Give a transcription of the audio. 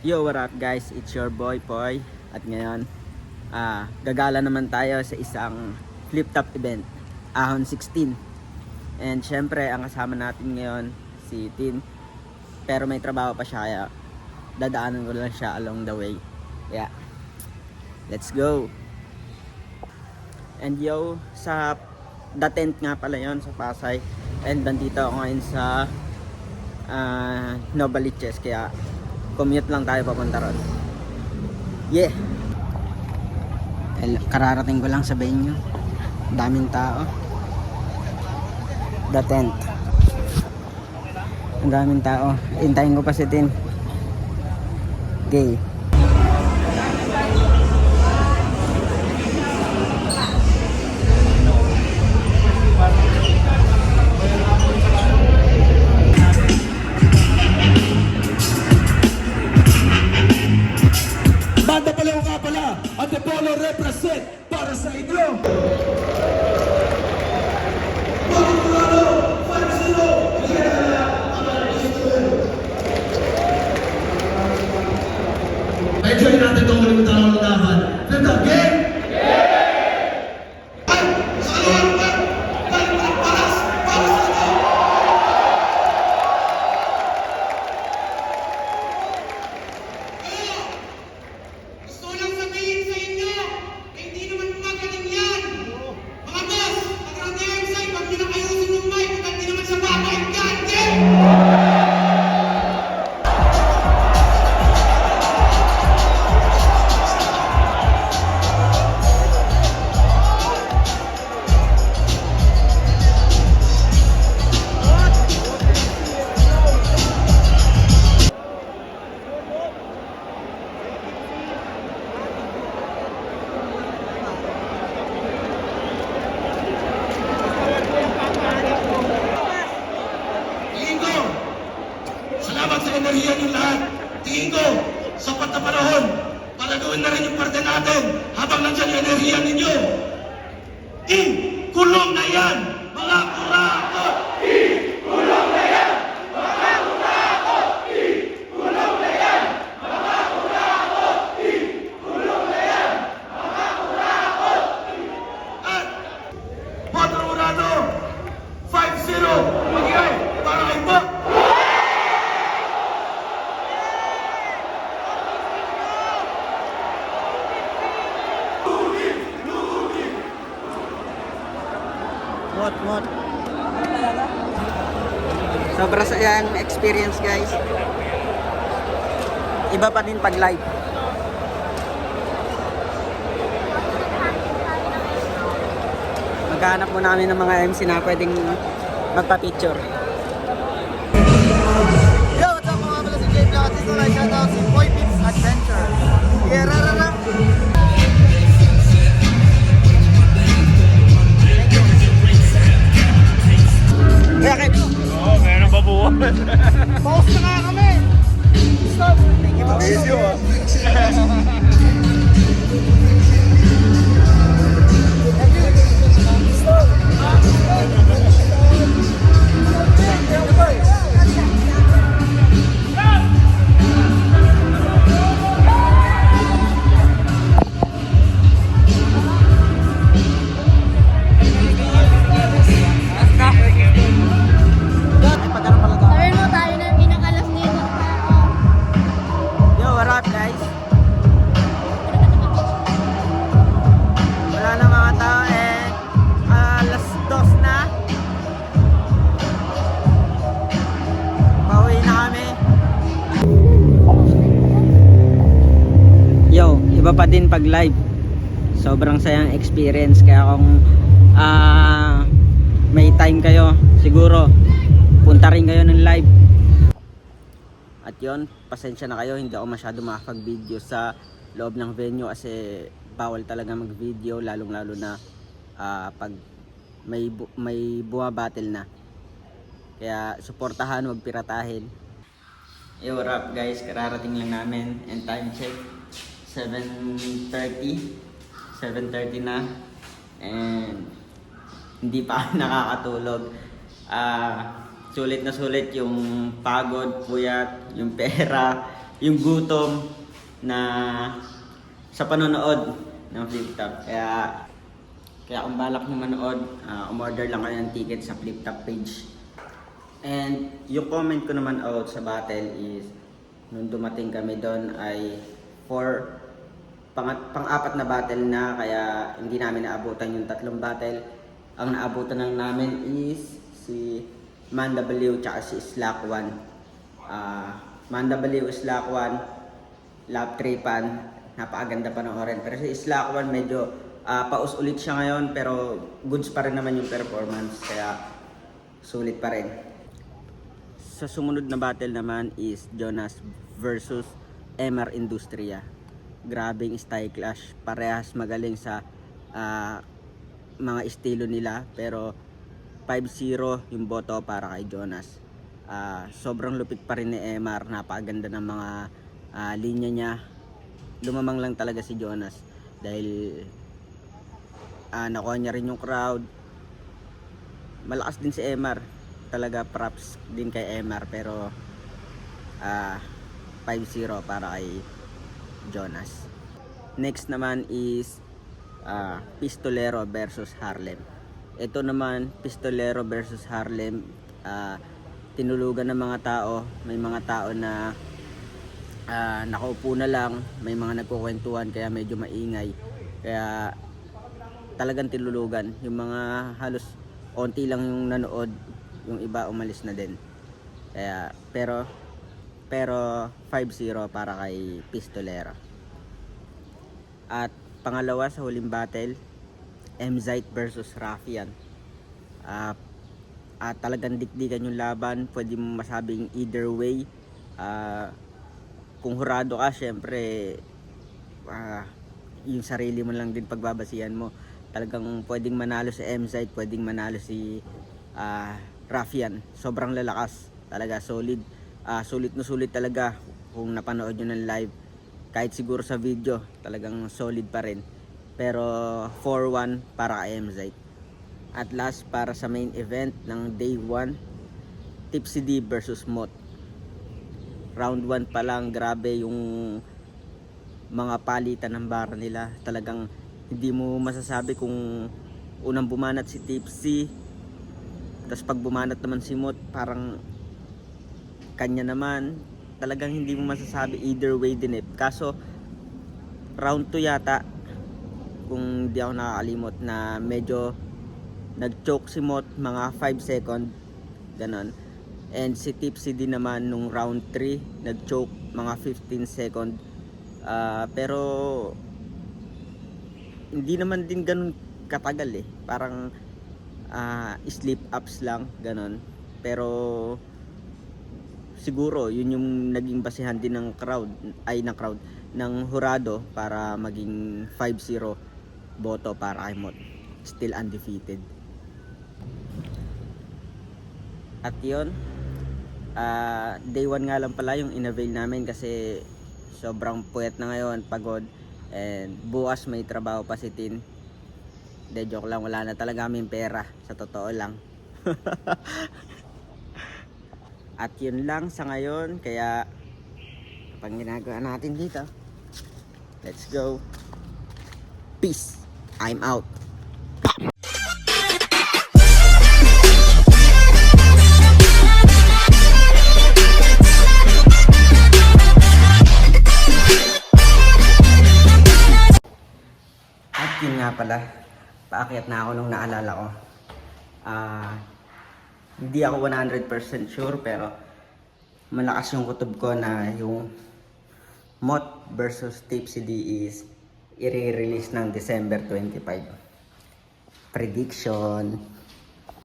Yo, what up guys? It's your boy Poy. At ngayon, gagala naman tayo sa isang flip top event, Ahon 16. And syempre, ang kasama natin ngayon si Tin. Pero may trabaho pa siya, kaya dadaanan ko lang siya along the way. Yeah, let's go. And yo, sa The Tent nga pala yon sa Pasay. And nandito ako ngayon sa Novaliches, kaya commute lang tayo papunta ron. Yeah. Kararating ko lang, sabihin nyo, daming tao. The Tent, ang daming tao. Hintayin ko pa si Tin. Okay. Banda Palaw nga pala, Antipolo represent para sa inyo. Enjoy natin itong ulit ng laban. Flip up, game! Ay! Sa kaluhan pa! Balik palas! Para sa inyo! Gusto ko lang sabihin sa inyo, hindi naman magaling yan. Mga boss, pagkakatayan sa'yo, pag pinakayusin yung mic, hindi naman siya mapakinggan. Tingin ko, salamat sa enerhiya niyo lahat. Tingin ko, sapat na panahon para gawin na rin yung parte natin habang nandyan yung enerhiya ninyo. Kulong na yan, mga kurako! At, Motor Urano, 5-0, mag-iay, para kay Bob! Mot. Sobra sayang experience guys. Iba pa din pag live. Maghanap mo namin ng mga MC na pwedeng magpa-picture. Yo, what's up mga pala si Jay Blanc? This is my shoutout si Boy Pips Adventure. Yeah, rarara. Kaya kayo. Oo, meron pa buwan. Pause na nga kami. Stop. Thank you. Video ah. Sabihin mo tayo na pinakalas nito. Yo, what up guys? Wala na mga tao alas 2 na. Pauwi na kami. Yo, iba pa din pag live. Sobrang sayang experience, kaya kung may time kayo, siguro punta rin kayo ng live. At yon, pasensya na kayo, hindi ako masyado makapag-video sa loob ng venue kasi bawal talaga mag-video, lalong-lalo na pag may bumabattle na. Kaya suportahan, wag piratahin. Yo, what up guys? Kararating lang namin and time check 7:30 na and hindi pa ako nakakatulog. Sulit na sulit yung pagod, puyat, yung pera, yung gutom na sa panonood ng Flip Top. Kaya kung balak nyo manood, umorder lang kayo ng ticket sa Flip Top page. And yung comment ko naman out sa battle is, nung dumating kami doon ay pang-apat na battle na, kaya hindi namin naabutan yung 3 battle. Ang naabutan lang namin is si Man W tsaka si Slack 1. Man W, Slack 1, Lap Tripan, napakaganda pa ng orin. Pero si Slack 1 medyo paus ulit siya ngayon, pero goods pa rin naman yung performance, kaya sulit pa rin. Sa sumunod na battle naman is Jonas versus MR Industria. Grabing style clash, parehas magaling sa mga estilo nila, pero 5-0 yung boto para kay Jonas. Sobrang lupit pa rin ni MR, napakaganda ng mga linya niya. Lumamang lang talaga si Jonas dahil nakuha niya rin yung crowd. Malakas din si MR, talaga props din kay MR, pero 5-0 para kay Jonas. Next naman is Pistolero versus Harlem. Ito naman, Pistolero versus Harlem, tinulugan ng mga tao. May mga tao na nakaupo na lang, may mga nagkukwentuhan kaya medyo maingay, kaya talagang tinulugan. Yung mga halos onti lang yung nanood, yung iba umalis na din. Kaya pero 5-0 para kay Pistolero. At pangalawa sa huling battle, Mzite versus Raffian. Talagang dikdikan yung laban, pwede mo masabing either way. Kung hurado ka, syempre yung sarili mo lang din pagbabasihan mo. Talagang pwedeng manalo si Mzite, pwedeng manalo si Raffian. Sobrang lalakas, talaga solid. Sulit na sulit talaga kung napanood nyo ng live. Kahit siguro sa video, talagang solid pa rin. Pero 4-1 para kay Mzite. At last, para sa main event ng day 1, Tipsy D versus Mot. Round 1 pa lang, grabe yung mga palitan ng bara nila. Talagang hindi mo masasabi kung unang bumanat si Tipsy, tapos pag bumanat naman si Mot, parang kanya naman. Talagang hindi mo masasabi, either way din eh. Kaso round 2 yata, kung di ako nakakalimot, na medyo nag-choke si Mot mga 5 second ganon. And si Tipsy din naman nung round 3 nag-choke mga 15 second. Pero hindi naman din ganun katagal eh. Parang sleep ups lang ganon. Pero siguro yun yung naging basihan din ng ng hurado para maging 5-0 boto para kay Mot. Still undefeated. At yun, day 1 nga lang pala yung inavail namin kasi sobrang puyat na ngayon, pagod, and bukas may trabaho pa si Tin. De, joke lang, wala na talaga kaming pera, sa totoo lang. At yun lang sa ngayon, kaya pang ginagawa natin dito. Let's go. Peace. I'm out. At yun nga pala, paakyat na ako nung naalala ko. Hindi ako 100% sure, pero malakas yung kutob ko na yung Mot versus Tipsy D is i-release ng December 25. Prediction.